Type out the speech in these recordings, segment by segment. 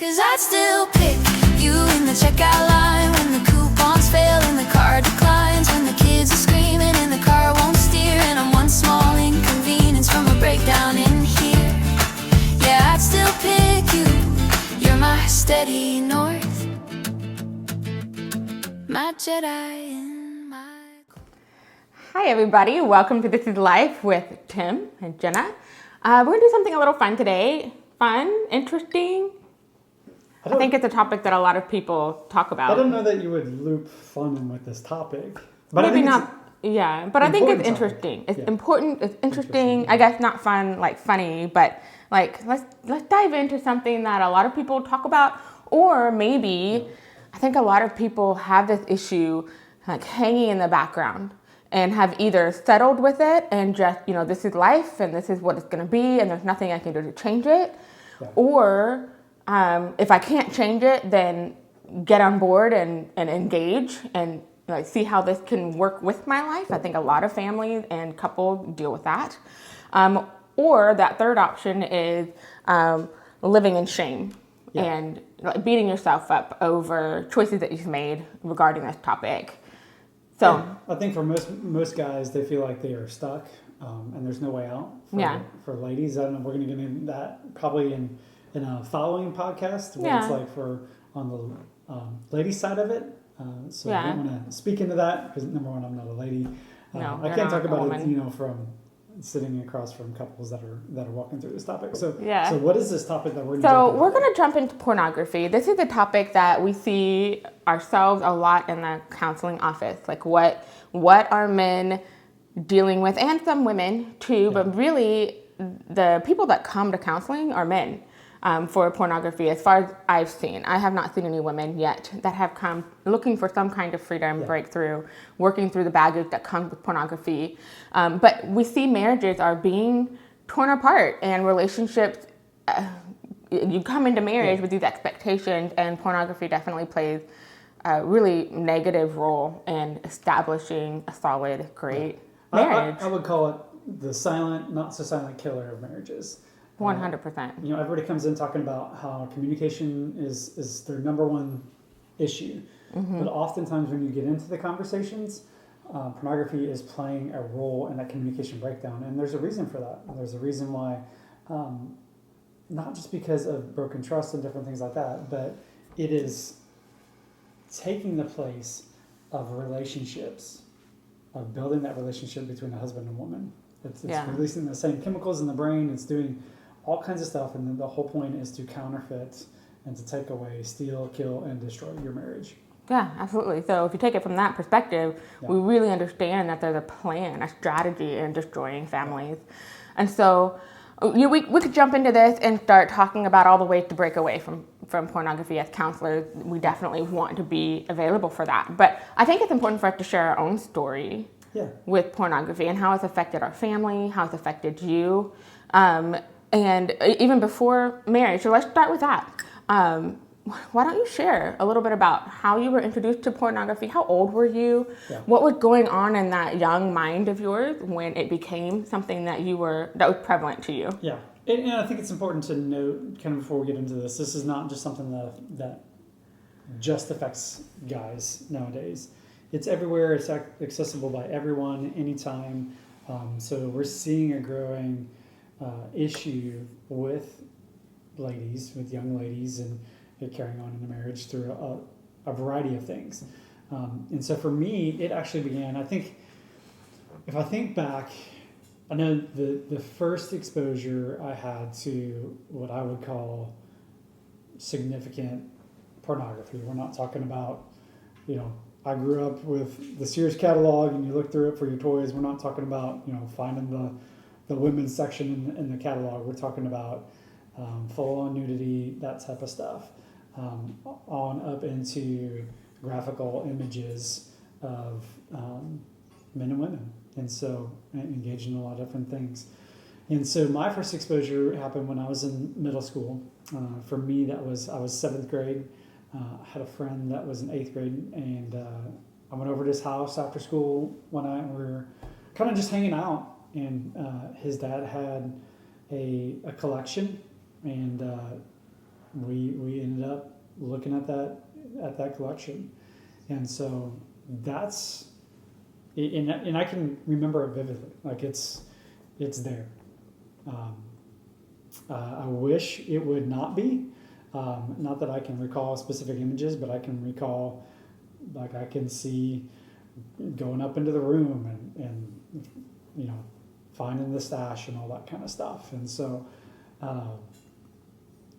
'Cause I'd still pick you in the checkout line when the coupons fail and the card declines, when the kids are screaming and the car won't steer, and I'm one small inconvenience from a breakdown in here. Yeah, I'd still pick you. You're my steady north, my Jedi in my... Hi everybody, welcome to This Is Life with Tim and Jenna. We're going to do something a little fun today. Fun, interesting. I think it's a topic that a lot of people talk about. I don't know that you would loop fun in with this topic. But Maybe not, yeah, but I think it's interesting. Topic. It's important, it's interesting. I guess not fun, like funny, but like let's dive into something that a lot of people talk about, or maybe I think a lot of people have this issue like hanging in the background and have either settled with it and just, this is life and this is what it's going to be and there's nothing I can do to change it. Yeah. Or if I can't change it, then get on board and engage and see how this can work with my life. I think a lot of families and couples deal with that. Or that third option is living in shame and beating yourself up over choices that you've made regarding this topic. So I think for most guys, they feel like they are stuck and there's no way out. For ladies, I don't know. We're going to get into that probably in a following podcast. What it's like on the ladies' side of it. So I don't want to speak into that because number one, I'm not a lady. I can't talk about it, from sitting across from couples that are walking through this topic. So what is this topic that we're going to So we're going to jump into pornography. This is a topic that we see ourselves a lot in the counseling office. Like what are men dealing with, and some women too, but really the people that come to counseling are men for pornography. As far as I've seen, I have not seen any women yet that have come looking for some kind of freedom, breakthrough, working through the baggage that comes with pornography. But we see marriages are being torn apart and relationships, you come into marriage with these expectations, and pornography definitely plays a really negative role in establishing a solid, great marriage. I would call it the silent, not so silent killer of marriages. 100%. Everybody comes in talking about how communication is their number one issue. Mm-hmm. But oftentimes when you get into the conversations, pornography is playing a role in that communication breakdown. And there's a reason for that. And there's a reason why, not just because of broken trust and different things like that, but it is taking the place of relationships, of building that relationship between a husband and woman. It's releasing the same chemicals in the brain. It's doing all kinds of stuff, and then the whole point is to counterfeit and to take away, steal, kill, and destroy your marriage. Yeah, absolutely. So if you take it from that perspective, we really understand that there's a plan, a strategy in destroying families. And so we could jump into this and start talking about all the ways to break away from pornography. As counselors, we definitely want to be available for that. But I think it's important for us to share our own story with pornography and how it's affected our family, how it's affected you. And even before marriage. So let's start with that. Why don't you share a little bit about how you were introduced to pornography? How old were you? Yeah. What was going on in that young mind of yours when it became something that was prevalent to you? Yeah, and I think it's important to note, kind of before we get into this is not just something that just affects guys nowadays. It's everywhere. It's accessible by everyone, anytime. So we're seeing a growing issue with young ladies, and carrying on in a marriage through a variety of things. And so for me, it actually began, I think, if I think back, I know the first exposure I had to what I would call significant pornography. We're not talking about, I grew up with the Sears catalog and you look through it for your toys. We're not talking about, finding the women's section in the catalog. We're talking about full-on nudity, that type of stuff, on up into graphical images of men and women. And so engaged in a lot of different things. And so my first exposure happened when I was in middle school. For me, I was 7th grade. I had a friend that was in 8th grade, and I went over to his house after school one night, and we were kind of just hanging out. And his dad had a collection, and we ended looking at that collection. And so that's, and I can remember it vividly. Like it's there. I wish it would not be. Not that I can recall specific images, but I can recall, like I can see going up into the room and you know, finding the stash and all that kind of stuff. And so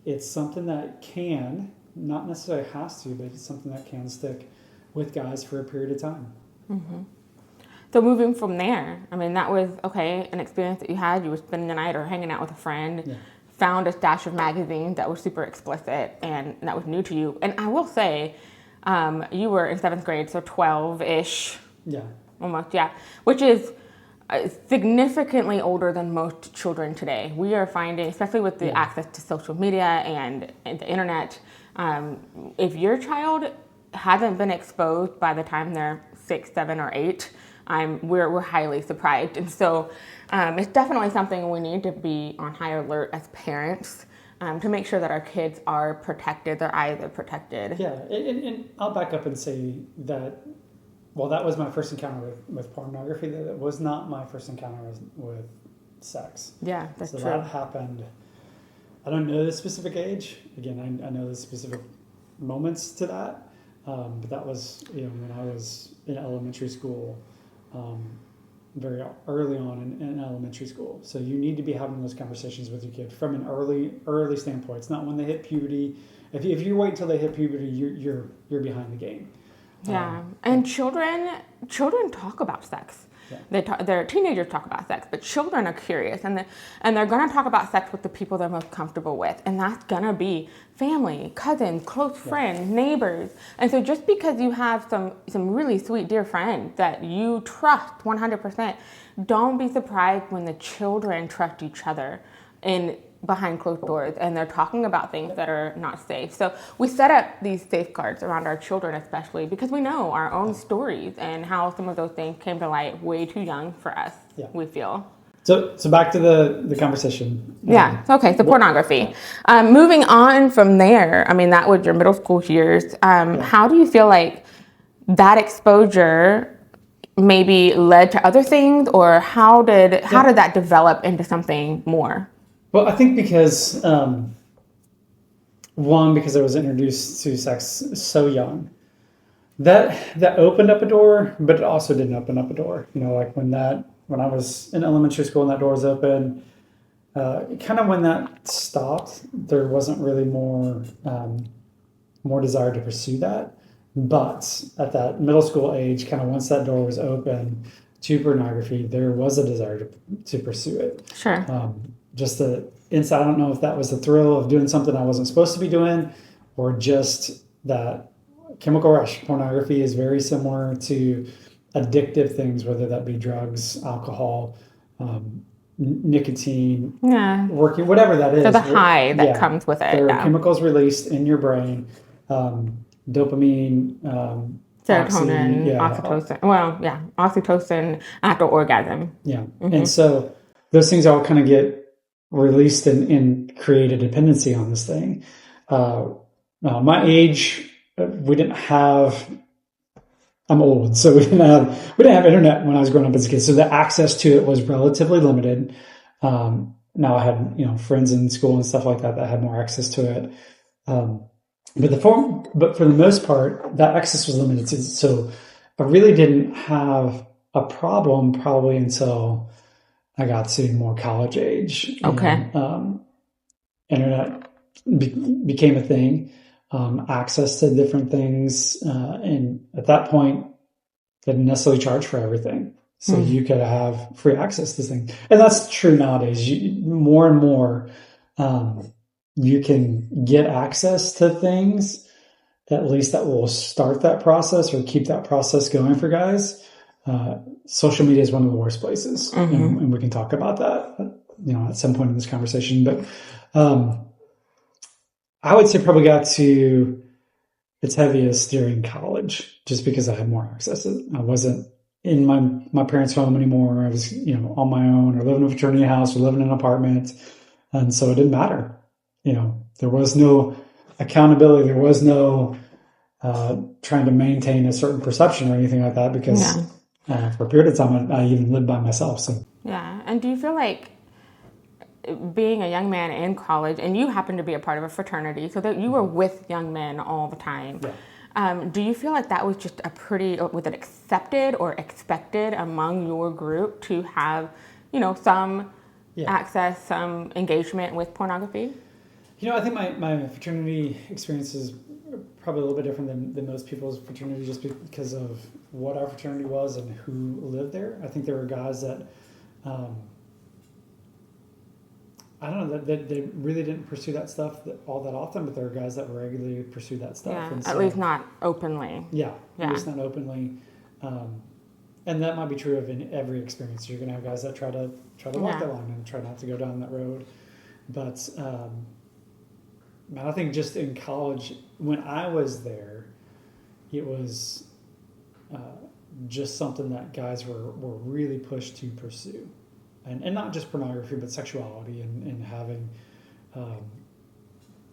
it's something that can, not necessarily has to, but it's something that can stick with guys for a period of time. Mm-hmm. So moving from there, I mean, that was, okay, an experience that you had. You were spending the night or hanging out with a friend, Yeah. found a stash of magazines that were super explicit, and that was new to you. And I will say, you were in 7th grade, so 12-ish. Yeah. Almost, yeah. Which is significantly older than most children today. We are finding, especially with the access to social media and the internet, if your child hasn't been exposed by the time they're 6, 7, or 8, we're highly surprised. And so it's definitely something we need to be on high alert as parents, to make sure that our kids are protected, their eyes are protected. Yeah, and I'll back up and say that, well, that was my first encounter with pornography. That was not my first encounter with sex. Yeah, that's so true. That happened, I don't know the specific age. Again, I know the specific moments to that. But that was, when I was in elementary school, very early on in elementary school. So you need to be having those conversations with your kid from an early standpoint. It's not when they hit puberty. If you wait until they hit puberty, you're behind the game. Yeah, and children talk about sex. Yeah. Their teenagers talk about sex, but children are curious, and they're going to talk about sex with the people they're most comfortable with, and that's going to be family, cousins, close friends, neighbors. And so just because you have some really sweet dear friends that you trust 100%, don't be surprised when the children trust each other behind closed doors, and they're talking about things that are not safe. So we set up these safeguards around our children, especially because we know our own stories and how some of those things came to light way too young for us, we feel. So back to the conversation. Yeah, okay, so pornography. Moving on from there, I mean, that was your middle school years. How do you feel like that exposure maybe led to other things, or how did that develop into something more? Well, I think because, because I was introduced to sex so young, that opened up a door, but it also didn't open up a door. Like when I was in elementary school and that door was open, kind of when that stopped, there wasn't really more desire to pursue that. But at that middle school age, kind of once that door was open to pornography, there was a desire to pursue it. Sure. Just the inside, I don't know if that was the thrill of doing something I wasn't supposed to be doing, or just that chemical rush. Pornography is very similar to addictive things, whether that be drugs, alcohol, nicotine, working, whatever that is. So the high that comes with it. There are chemicals released in your brain, dopamine, serotonin, oxytocin. Oxytocin after orgasm. Yeah. Mm-hmm. And so those things all kind of get released and create a dependency on this thing. My age, we didn't have, I'm old, so we didn't have internet when I was growing up as a kid. So the access to it was relatively limited. Now I had, friends in school and stuff like that had more access to it. But for the most part, that access was limited. So I really didn't have a problem probably until I got to more college age. Okay. And, internet became a thing, access to different things. And at that point, they didn't necessarily charge for everything. So you could have free access to things. And that's true nowadays. More and more, you can get access to things, at least that will start that process or keep that process going for guys. Social media is one of the worst places, and we can talk about that, at some point in this conversation. But I would say probably got to its heaviest during college, just because I had more access. I wasn't in my parents' home anymore. I was, on my own, or living in a fraternity house, or living in an apartment, and so it didn't matter. There was no accountability. There was no trying to maintain a certain perception or anything like that, because for a period of time I even lived by myself. So Yeah. And do you feel like being a young man in college, and you happen to be a part of a fraternity, so that you were with young men all the time, do you feel like that was just was it accepted or expected among your group to have, some access, some engagement with pornography? I think my fraternity experience is probably a little bit different than most people's fraternity, just because of what our fraternity was and who lived there. I think there were guys that, I don't know, that they really didn't pursue that stuff all that often, but there were guys that regularly pursued that stuff. Yeah, And at least not openly. Yeah, at least not openly. And that might be true of in every experience. You're going to have guys that try to walk that line and try not to go down that road. But I think just in college, when I was there, it was just something that guys were really pushed to pursue. And not just pornography, but sexuality and having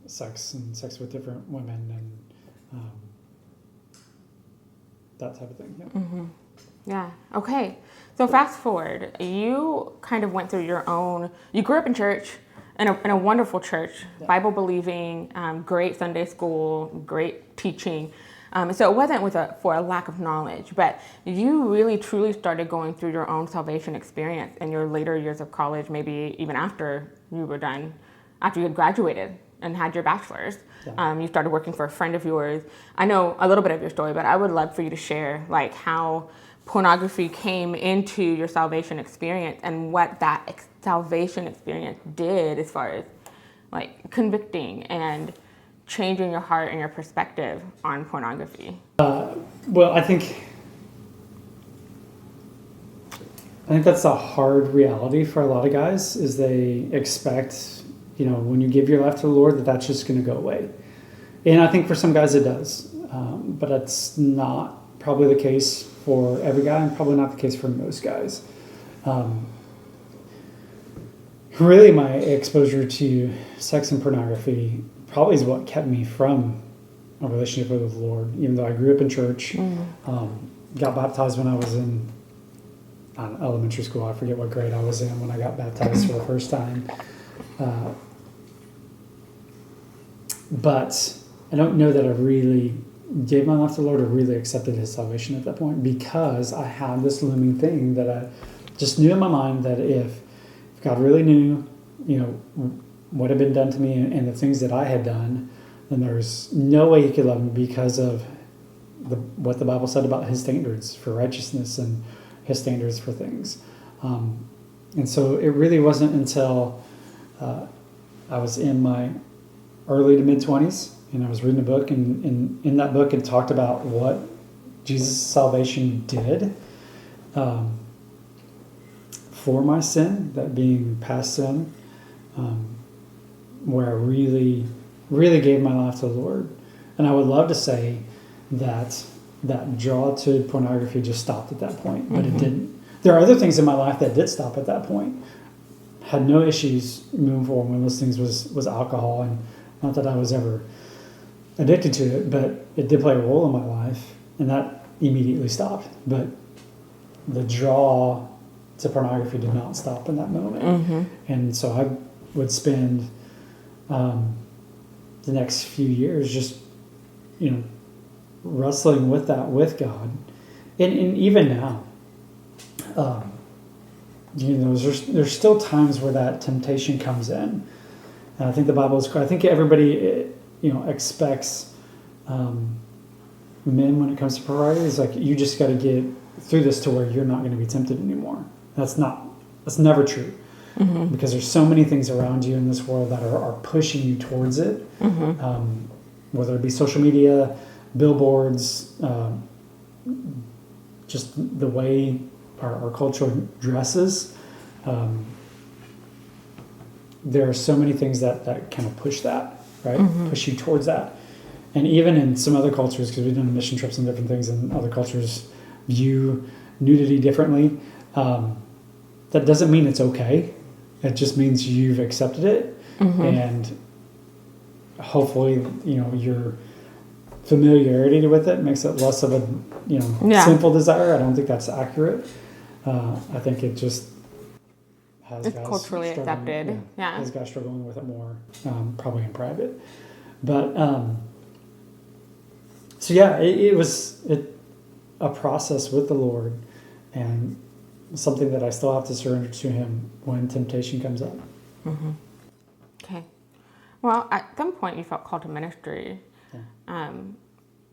sex with different women and that type of thing. Yeah. Mm-hmm. Yeah. Okay. So fast forward, you kind of went through you grew up in church, in a wonderful church, Bible believing, great Sunday school, great teaching. So it wasn't for a lack of knowledge, but you really truly started going through your own salvation experience in your later years of college, maybe even after you were done, after you had graduated and had your bachelor's. You started working for a friend of yours. I know a little bit of your story, but I would love for you to share like how pornography came into your salvation experience and what that salvation experience did as far as like convicting and changing your heart and your perspective on pornography. Well, I think that's a hard reality for a lot of guys, is they expect, when you give your life to the Lord, that's just going to go away. And I think for some guys it does, but that's not probably the case for every guy, and probably not the case for most guys. Really, my exposure to sex and pornography probably is what kept me from a relationship with the Lord, even though I grew up in church, got baptized when I was in elementary school. I forget what grade I was in when I got baptized for the first time. But I don't know that I really gave my life to the Lord or really accepted His salvation at that point, because I had this looming thing that I just knew in my mind that if God really knew, what had been done to me and the things that I had done, then there's no way He could love me because of what the Bible said about His standards for righteousness and His standards for things. And so it really wasn't until I was in my early to mid-20s, and I was reading a book, and in that book it talked about what Jesus' salvation did for my sin, that being past sin, where I really, really gave my life to the Lord. And I would love to say that draw to pornography just stopped at that point, but it didn't. There are other things in my life that did stop at that point. Had no issues moving forward. One of those things was alcohol, and not that I was ever addicted to it, but it did play a role in my life, and that immediately stopped. But the draw to pornography did not stop in that moment. And so I would spend the next few years just, wrestling with that with God. And even now, there's still times where that temptation comes in. And I think the Bible is clear. I think everybody, expects men when it comes to pornography. It's like, you just got to get through this to where you're not going to be tempted anymore. That's never true. Because there's so many things around you in this world that are pushing you towards it. Whether it be social media, billboards, just the way our culture dresses. There are so many things that kind of push that, right? Push you towards that. And even in some other cultures, because we've done mission trips and different things, and other cultures view nudity differently. That doesn't mean it's okay. It just means you've accepted it. And hopefully, your familiarity with it makes it less of a, Yeah. sinful desire. I don't think that's accurate. I think it just has It's guys culturally struggling- accepted. Yeah. Has guys struggling with it more, probably in private. But so yeah, it was a process with the Lord, and something that I still have to surrender to Him when temptation comes up. Okay. Well, at some point you felt called to ministry,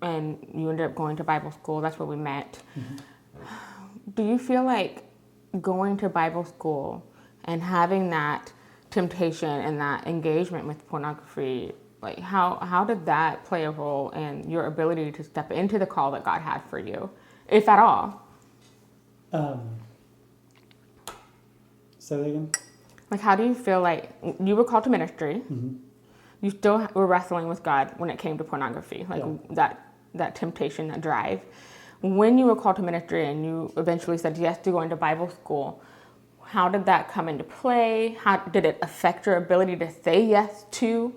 and you ended up going to Bible school. That's where we met. Do you feel like going to Bible school and having that temptation and that engagement with pornography, like how did that play a role in your ability to step into the call that God had for you, if at all? Say that again? Like, how do you feel like you were called to ministry? Mm-hmm. You still were wrestling with God when it came to pornography, like that temptation, that drive. When you were called to ministry and you eventually said yes to going to Bible school, how did that come into play? How did it affect your ability to say yes to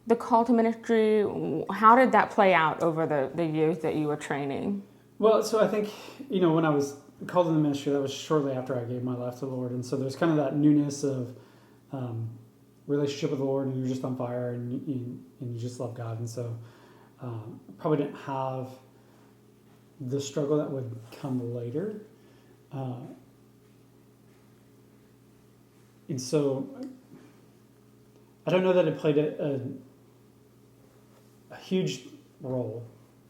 the call to ministry? How did that play out over the years that you were training? Well, so I think, when I was called in the ministry, that was shortly after I gave my life to the Lord. And so there's kind of that newness of relationship with the Lord, and you're just on fire, and you just love God. And so probably didn't have the struggle that would come later. And so I don't know that it played a huge role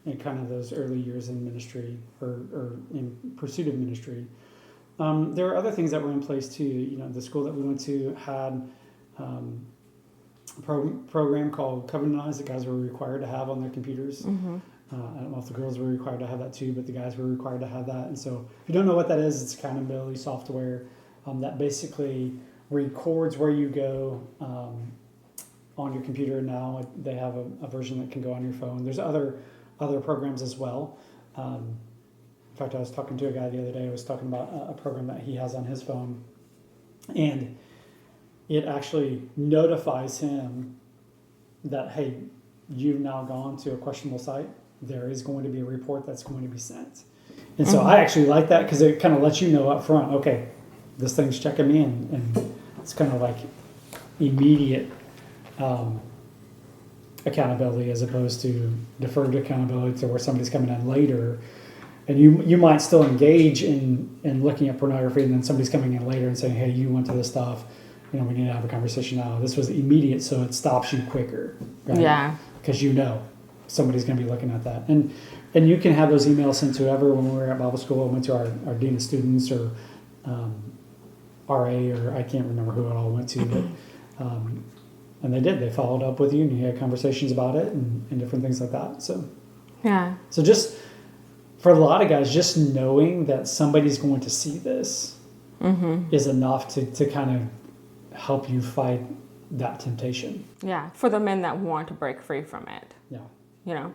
in kind of those early years in ministry or in pursuit of ministry. There were other things that were in place too. The school that we went to had a program called Covenant Eyes that guys were required to have on their computers. I don't know if the girls were required to have that too, but the guys were required to have that. And so if you don't know what that is, it's accountability software that basically records where you go on your computer. Now they have a version that can go on your phone. There's other programs as well. In fact, I was talking to a guy the other day. I was talking about a program that he has on his phone, and it actually notifies him that, hey, you've now gone to a questionable site. There is going to be a report that's going to be sent. And so I actually like that because it kind of lets you know up front, okay, this thing's checking me in, and it's kind of like immediate accountability as opposed to deferred accountability to where somebody's coming in later. And you might still engage in looking at pornography, and then somebody's coming in later and saying, hey, you went to this stuff, we need to have a conversation now. This was immediate, so it stops you quicker, right? Yeah. Because somebody's going to be looking at that. And you can have those emails sent to whoever. When we were at Bible school, I went to our dean of students or RA, or I can't remember who it all went to, but and they followed up with you, and you had conversations about it and different things like that. So just for a lot of guys, just knowing that somebody's going to see this is enough to kind of help you fight that temptation. Yeah, for the men that want to break free from it. Yeah.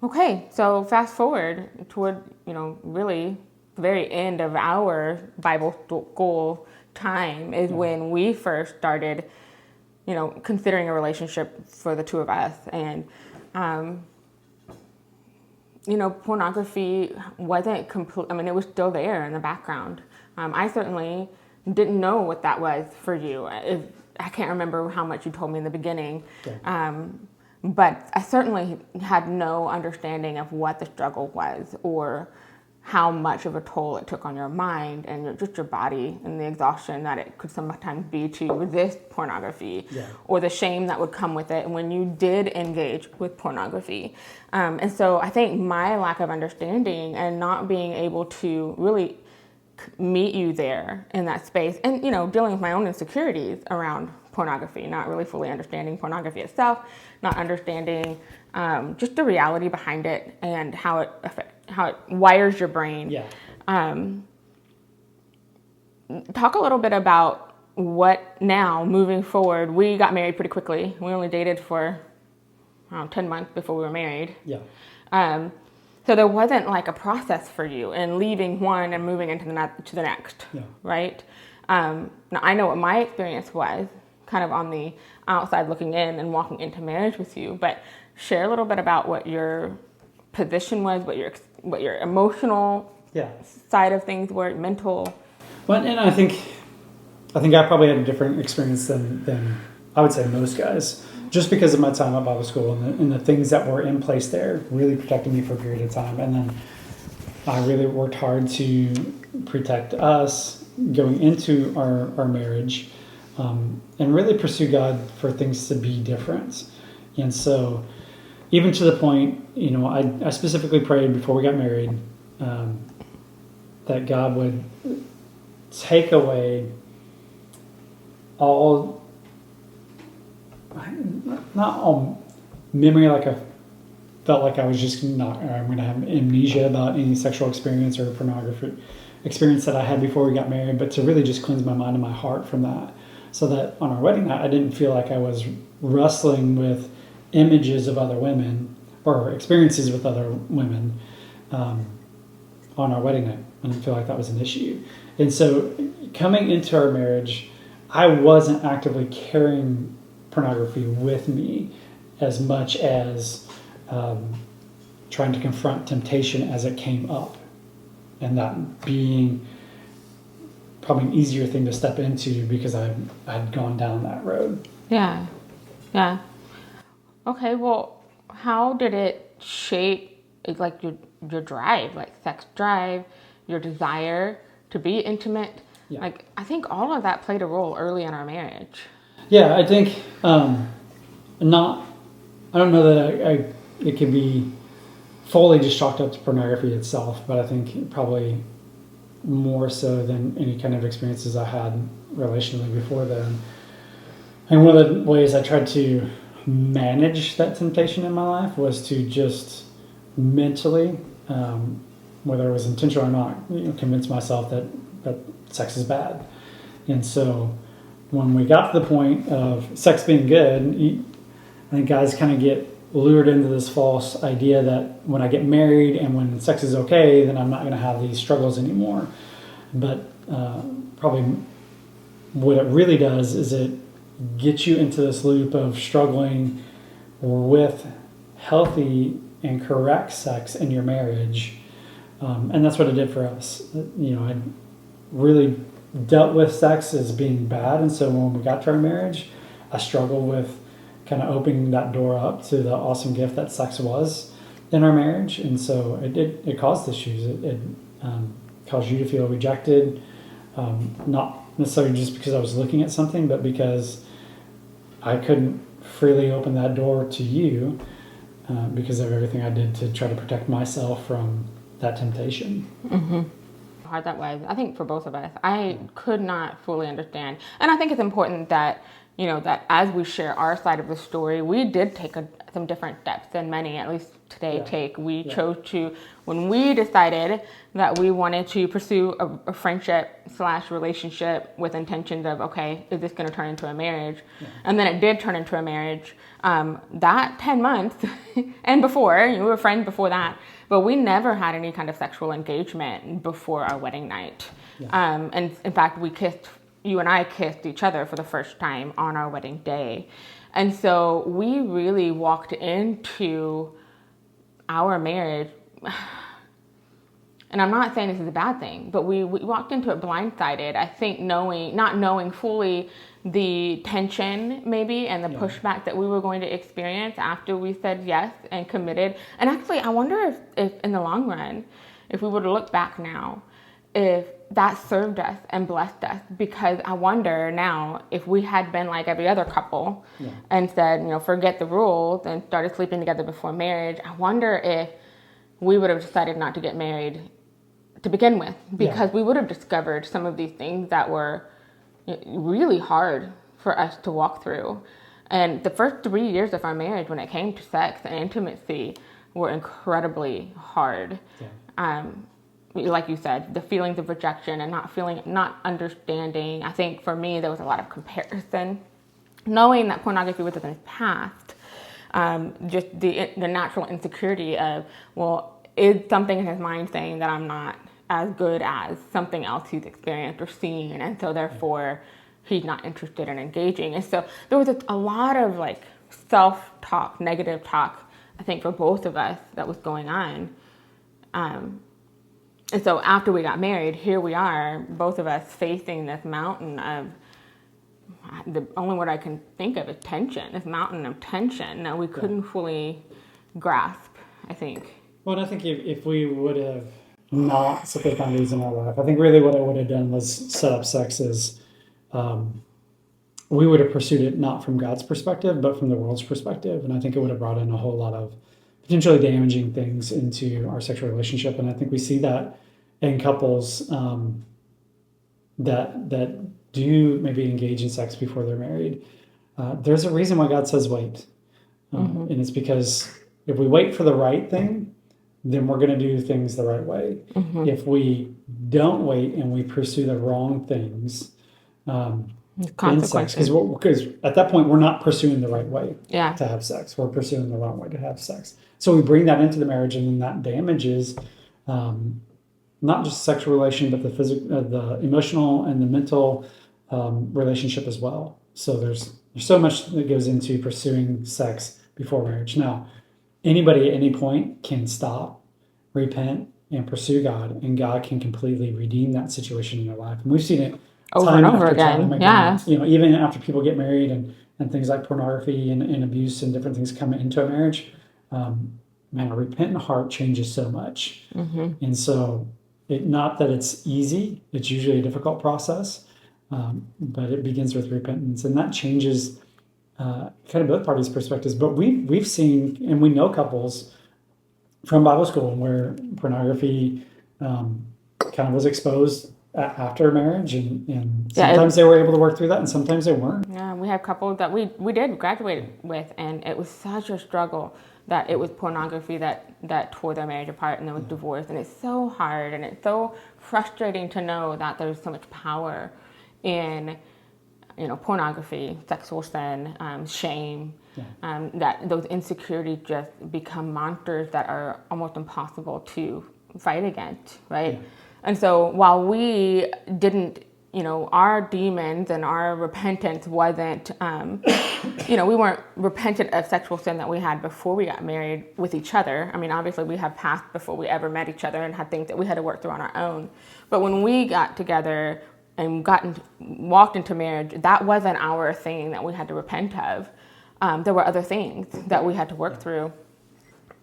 Okay, so fast forward toward, really the very end of our Bible school time is when we first started, considering a relationship for the two of us. And, pornography wasn't complete. I mean, it was still there in the background. I certainly didn't know what that was for you. I can't remember how much you told me in the beginning. Okay. But I certainly had no understanding of what the struggle was or how much of a toll it took on your mind and just your body and the exhaustion that it could sometimes be to resist pornography or the shame that would come with it when you did engage with pornography. And so I think my lack of understanding and not being able to really meet you there in that space and, dealing with my own insecurities around pornography, not really fully understanding pornography itself, not understanding just the reality behind it and how it wires your brain. Yeah. Talk a little bit about what now, moving forward. We got married pretty quickly. We only dated for 10 months before we were married. Yeah. So there wasn't like a process for you in leaving one and moving into the next, right? Now I know what my experience was kind of on the outside looking in and walking into marriage with you. But share a little bit about what your position was, what your emotional side of things were, mental. Well, and I think I probably had a different experience than I would say most guys, just because of my time at Bible school and the things that were in place there really protected me for a period of time. And then I really worked hard to protect us going into our marriage, and really pursue God for things to be different. And so even to the point, I specifically prayed before we got married, that God would take away all, not all memory, like I felt like I was just I'm going to have amnesia about any sexual experience or pornography experience that I had before we got married, but to really just cleanse my mind and my heart from that, so that on our wedding night I didn't feel like I was wrestling with images of other women or experiences with other women on our wedding night. I didn't feel like that was an issue. And so coming into our marriage, I wasn't actively carrying pornography with me as much as trying to confront temptation as it came up, and that being probably an easier thing to step into because I'd gone down that road. Yeah. Okay, well, how did it shape like your drive, like sex drive, your desire to be intimate? Yeah. Like, I think all of that played a role early in our marriage. Yeah, I think I don't know that it could be fully just chalked up to pornography itself, but I think probably more so than any kind of experiences I had relationally before then. And one of the ways I tried to manage that temptation in my life was to just mentally, whether it was intentional or not, convince myself that sex is bad. And so when we got to the point of sex being good, I think guys kind of get lured into this false idea that when I get married and when sex is okay, then I'm not going to have these struggles anymore. But probably what it really does is it gets you into this loop of struggling with healthy and correct sex in your marriage. And that's what it did for us. I really dealt with sex as being bad. And so when we got to our marriage, I struggled with kind of opening that door up to the awesome gift that sex was in our marriage. And so it caused issues. It caused you to feel rejected, not necessarily just because I was looking at something, but because I couldn't freely open that door to you because of everything I did to try to protect myself from that temptation. Mm-hmm. Hard that was, I think, for both of us. I could not fully understand. And I think it's important that, that as we share our side of the story, we did take some different steps than many, at least today, take. We chose to, when we decided that we wanted to pursue a friendship/relationship with intentions of, okay, is this going to turn into a marriage? And then it did turn into a marriage. That 10 months and before, we were friends before that, but we never had any kind of sexual engagement before our wedding night. And in fact, you and I kissed each other for the first time on our wedding day. And so we really walked into our marriage, and I'm not saying this is a bad thing, but we walked into it blindsided, I think, not knowing fully the tension maybe and the pushback that we were going to experience after we said yes and committed. And actually, I wonder if in the long run, if we were to look back now, if that served us and blessed us, because I wonder now if we had been like every other couple and said, forget the rules and started sleeping together before marriage, I wonder if we would have decided not to get married to begin with, because we would have discovered some of these things that were really hard for us to walk through. And the first 3 years of our marriage, when it came to sex and intimacy, were incredibly hard. Like you said, the feelings of rejection and not understanding. I think for me, there was a lot of comparison. Knowing that pornography was in his past, just the natural insecurity of, well, is something in his mind saying that I'm not as good as something else he's experienced or seen, and so therefore he's not interested in engaging. And so there was a lot of like self-talk, negative talk, I think, for both of us that was going on. And so after we got married, here we are, both of us facing this mountain of, the only word I can think of is tension, this mountain of tension that we couldn't fully grasp, I think. Well, and I think if we would have not set those boundaries in our life, I think really what I would have done was set up sex as, we would have pursued it not from God's perspective, but from the world's perspective. And I think it would have brought in a whole lot of potentially damaging things into our sexual relationship. And I think we see that in couples that do maybe engage in sex before they're married. There's a reason why God says wait. And it's because if we wait for the right thing, then we're going to do things the right way. If we don't wait and we pursue the wrong things in sex, because at that point we're not pursuing the right way to have sex. We're pursuing the wrong way to have sex. So we bring that into the marriage, and then that damages not just the sexual relation, but the physical, the emotional, and the mental relationship as well. So there's so much that goes into pursuing sex before marriage. Now, anybody at any point can stop, repent, and pursue God, and God can completely redeem that situation in their life. And we've seen it over and over again. Even after people get married and things like pornography and abuse and different things come into a marriage, man, a repentant heart changes so much. And so, not that it's easy, it's usually a difficult process, but it begins with repentance, and that changes kind of both parties' perspectives. But we've seen, and we know couples from Bible school where pornography kind of was exposed after marriage, and sometimes they were able to work through that, and sometimes they weren't. Yeah, we have couples that we did graduate with, and it was such a struggle that it was pornography that tore their marriage apart, and there was divorce. And it's so hard, and it's so frustrating to know that there's so much power in, pornography, sexual sin, shame, that those insecurities just become monsters that are almost impossible to fight against, right? Yeah. And so while we didn't, our demons and our repentance wasn't, we weren't repentant of sexual sin that we had before we got married with each other. I mean, obviously we have passed before we ever met each other and had things that we had to work through on our own. But when we got together and walked into marriage, that wasn't our thing that we had to repent of. There were other things that we had to work through.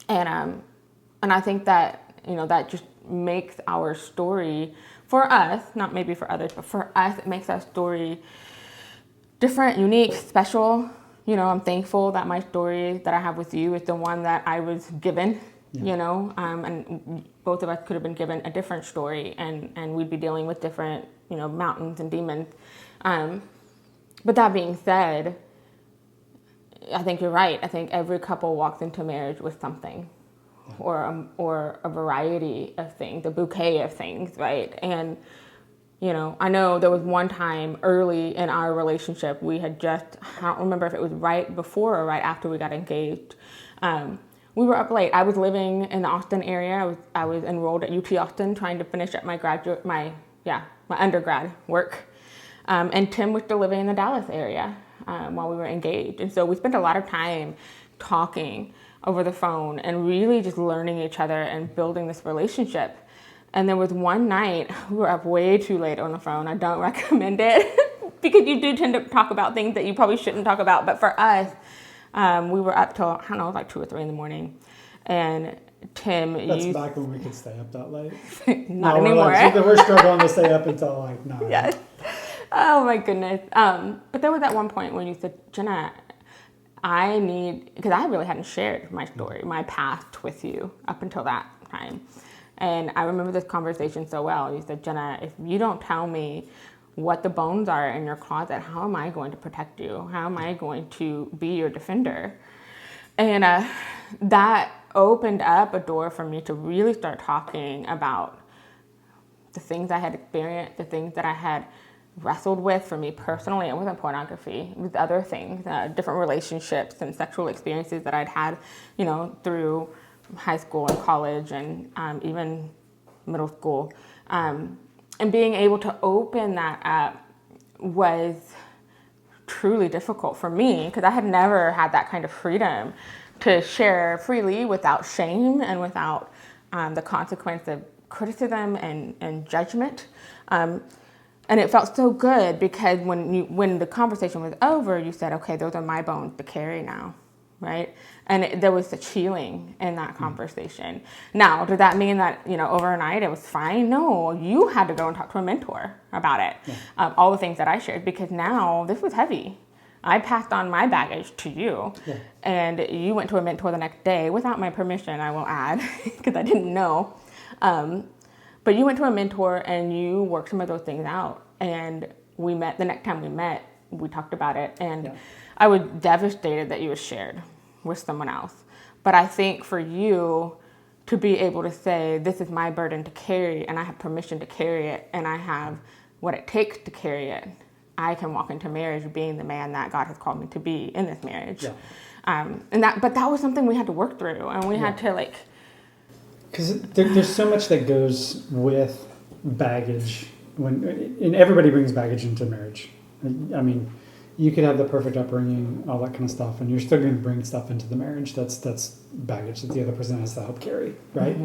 And I think that, that just makes our story, for us, not maybe for others, but for us, it makes our story different, unique, special. I'm thankful that my story that I have with you is the one that I was given, and both of us could have been given a different story, and we'd be dealing with different, mountains and demons. But that being said, I think you're right. I think every couple walks into marriage with something. Or a variety of things, a bouquet of things, right? And, I know there was one time early in our relationship, we had I don't remember if it was right before or right after we got engaged. We were up late. I was living in the Austin area. I was enrolled at UT Austin trying to finish up my undergrad work. And Tim was still living in the Dallas area while we were engaged. And so we spent a lot of time talking over the phone and really just learning each other and building this relationship. And there was one night, we were up way too late on the phone. I don't recommend it because you do tend to talk about things that you probably shouldn't talk about. But for us, we were up till, like 2 or 3 in the morning. And Tim That's back when we could stay up that late. Not anymore. We're struggling to stay up until like 9. Yes. Oh my goodness. But there was that one point when you said, Jenna, because I really hadn't shared my story, my past with you up until that time. And I remember this conversation so well. You said, Jenna, if you don't tell me what the bones are in your closet, how am I going to protect you? How am I going to be your defender? And that opened up a door for me to really start talking about the things I had experienced, the things that I had wrestled with. For me personally, it wasn't pornography. It was other things, different relationships and sexual experiences that I'd had, through high school and college and even middle school. And being able to open that up was truly difficult for me because I had never had that kind of freedom to share freely without shame and without the consequence of criticism and judgment. And it felt so good because when the conversation was over, you said, okay, those are my bones to carry now, right? And there was such healing in that conversation. Now, did that mean that, overnight it was fine? No, you had to go and talk to a mentor about it. Yeah. All the things that I shared, because now this was heavy. I passed on my baggage to you, and you went to a mentor the next day without my permission, I will add, because I didn't know. But you went to a mentor and you worked some of those things out. And we met, the next time we met, we talked about it. And I was devastated that you was shared with someone else. But I think for you to be able to say, this is my burden to carry, and I have permission to carry it, and I have what it takes to carry it, I can walk into marriage being the man that God has called me to be in this marriage. Yeah. But that was something we had to work through, and we had to because there's so much that goes with baggage and everybody brings baggage into marriage. I mean, you could have the perfect upbringing, all that kind of stuff, and you're still going to bring stuff into the marriage. That's baggage that the other person has to help carry, right?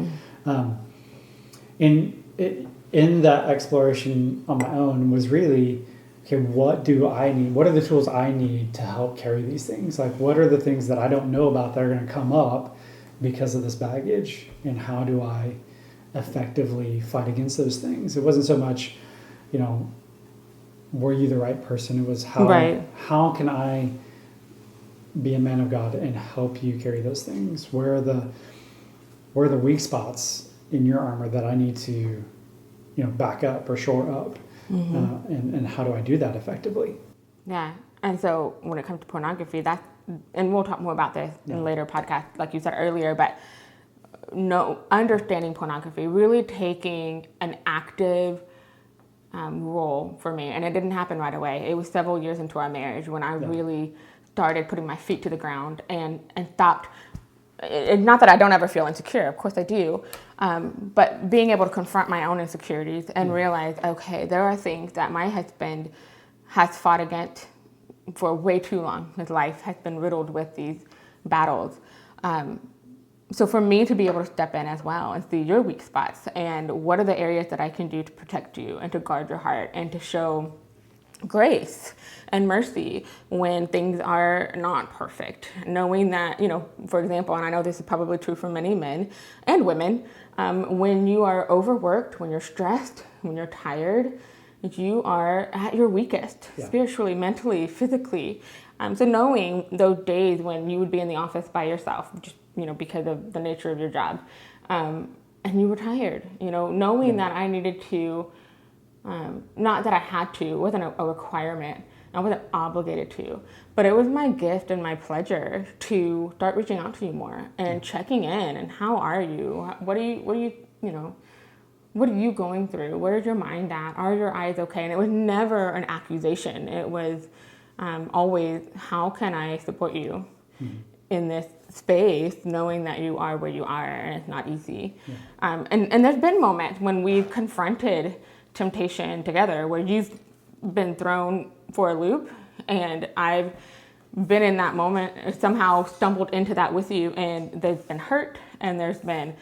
In that exploration on my own was really, okay, what do I need? What are the tools I need to help carry these things? Like, what are the things that I don't know about that are going to come up because of this baggage, and how do I effectively fight against those things? It wasn't so much, were you the right person? It was how can I be a man of God and help you carry those things? Where are the weak spots in your armor that I need to, back up or shore up? And how do I do that effectively? Yeah. And so when it comes to pornography, and we'll talk more about this in a later podcast, like you said earlier, but understanding pornography, really taking an active role for me. And it didn't happen right away. It was several years into our marriage when I really started putting my feet to the ground and stopped. Not that I don't ever feel insecure, of course I do, but being able to confront my own insecurities and realize, okay, there are things that my husband has fought against for way too long. His life has been riddled with these battles. So for me to be able to step in as well and see your weak spots and what are the areas that I can do to protect you and to guard your heart and to show grace and mercy when things are not perfect. Knowing that, for example, and I know this is probably true for many men and women, when you are overworked, when you're stressed, when you're tired, you are at your weakest, spiritually, mentally, physically. So knowing those days when you would be in the office by yourself, just, because of the nature of your job, and you were tired, knowing that I needed to, not that I had to, it wasn't a requirement, I wasn't obligated to, but it was my gift and my pleasure to start reaching out to you more and checking in and how are you? What are you going through? Where's your mind at? Are your eyes okay? And it was never an accusation. It was always, how can I support you in this space, knowing that you are where you are and it's not easy. And there's been moments when we've confronted temptation together where you've been thrown for a loop and I've been in that moment, somehow stumbled into that with you, and there's been hurt and there's been,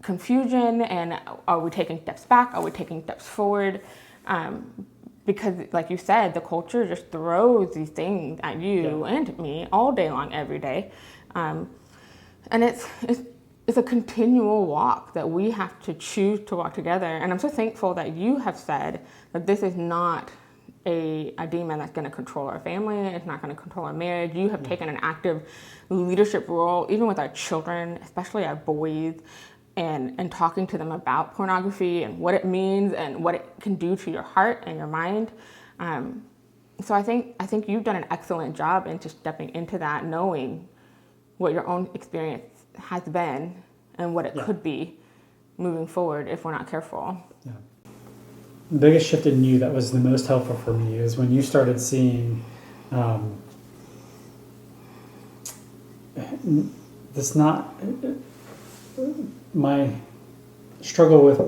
confusion, and are we taking steps back? Are we taking steps forward? Because like you said, the culture just throws these things at you and me all day long, every day. And it's a continual walk that we have to choose to walk together. And I'm so thankful that you have said that this is not a demon that's going to control our family. It's not going to control our marriage. You have taken an active leadership role, even with our children, especially our boys, and talking to them about pornography and what it means and what it can do to your heart and your mind. So I think you've done an excellent job into stepping into that, knowing what your own experience has been and what it could be moving forward if we're not careful. Yeah. The biggest shift in you that was the most helpful for me is when you started seeing my struggle with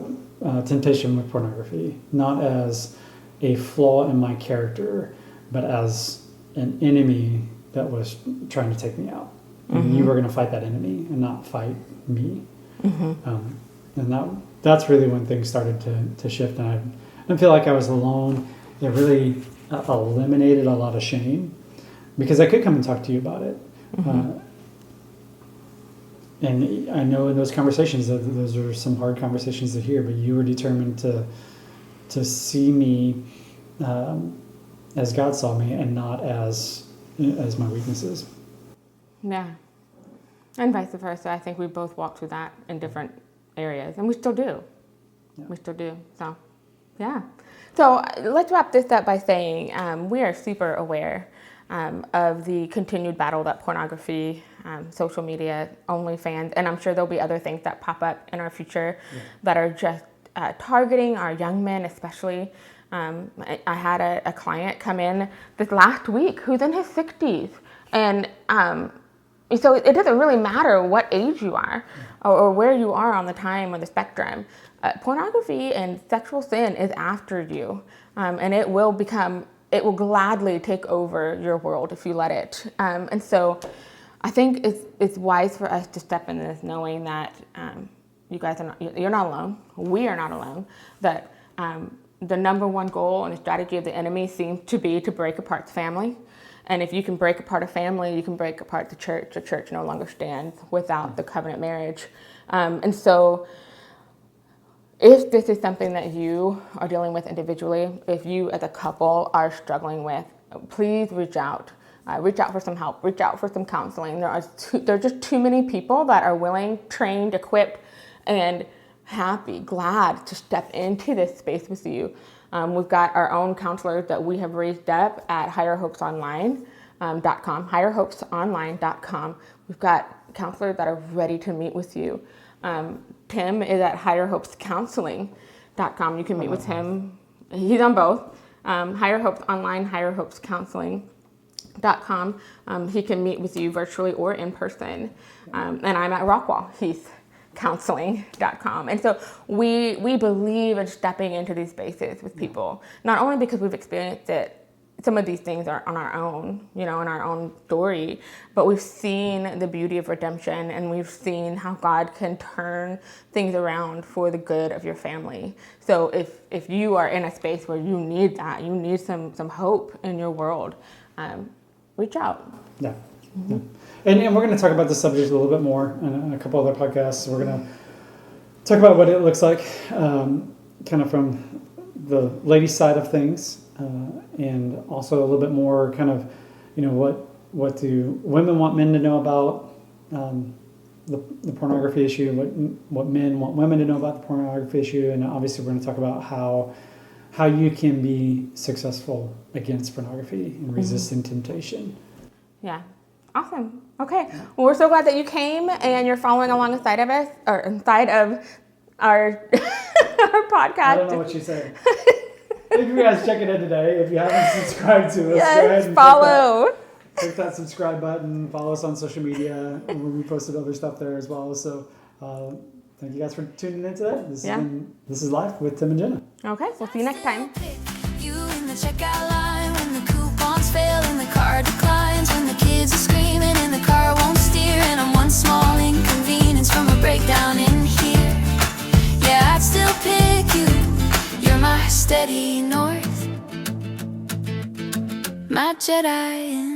temptation with pornography, not as a flaw in my character, but as an enemy that was trying to take me out. And you were going to fight that enemy and not fight me. And that's really when things started to shift. And I didn't feel like I was alone. It really eliminated a lot of shame because I could come and talk to you about it. And I know in those conversations that those are some hard conversations to hear, but you were determined to see me as God saw me and not as my weaknesses. Yeah. And vice versa. I think we both walked through that in different areas, and we still do. Yeah. We still do. So, yeah. So let's wrap this up by saying we are super aware of the continued battle that pornography, social media, OnlyFans, and I'm sure there'll be other things that pop up in our future that are just targeting our young men especially. I had a client come in this last week who's in his 60s, and so it doesn't really matter what age you are or where you are on the time or the spectrum. Pornography and sexual sin is after you, and it will gladly take over your world if you let it. And so I think it's wise for us to step into this knowing that you guys you're not alone. We are not alone. That the number one goal and the strategy of the enemy seems to be to break apart the family. And if you can break apart a family, you can break apart the church. The church no longer stands without the covenant marriage. And so if this is something that you are dealing with individually, if you as a couple are struggling with, please reach out. Reach out for some help. Reach out for some counseling. There are just too many people that are willing, trained, equipped, and happy, glad to step into this space with you. We've got our own counselors that we have raised up at higherhopesonline.com, higherhopesonline.com. We've got counselors that are ready to meet with you. Tim is at higherhopescounseling.com. You can meet with him. He's on both. Higher Hopes Online, higherhopescounseling.com. He can meet with you virtually or in person. And I'm at RockwallHeathCounseling.com. And so we believe in stepping into these spaces with people, not only because we've experienced it, some of these things are on our own, in our own story, but we've seen the beauty of redemption, and we've seen how God can turn things around for the good of your family. So if you are in a space where you need that, you need some hope in your world, reach out. Yeah. Mm-hmm. Yeah. And we're going to talk about this subject a little bit more in a couple other podcasts. We're going to talk about what it looks like, kind of from the ladies' side of things. And also a little bit more kind of, what do women want men to know about the pornography issue, what men want women to know about the pornography issue, and obviously we're going to talk about how you can be successful against pornography and resisting temptation. Yeah. Awesome. Okay. Well, we're so glad that you came and you're following along inside of us, or inside of our our podcast. I don't know what you said. Thank you guys checking in today. If you haven't subscribed to us, go ahead and follow. Click that subscribe button. Follow us on social media. We posted other stuff there as well. So thank you guys for tuning in today. This is Life with Tim and Jenna. Okay, we'll see you next time. You in the checkout line when the coupons fail and the card declines, when the kids are screaming and the car won't steer, and I'm one small inconvenience from a breakdown in here. Yeah, I'd still pick you. You're my steady north, my Jedi.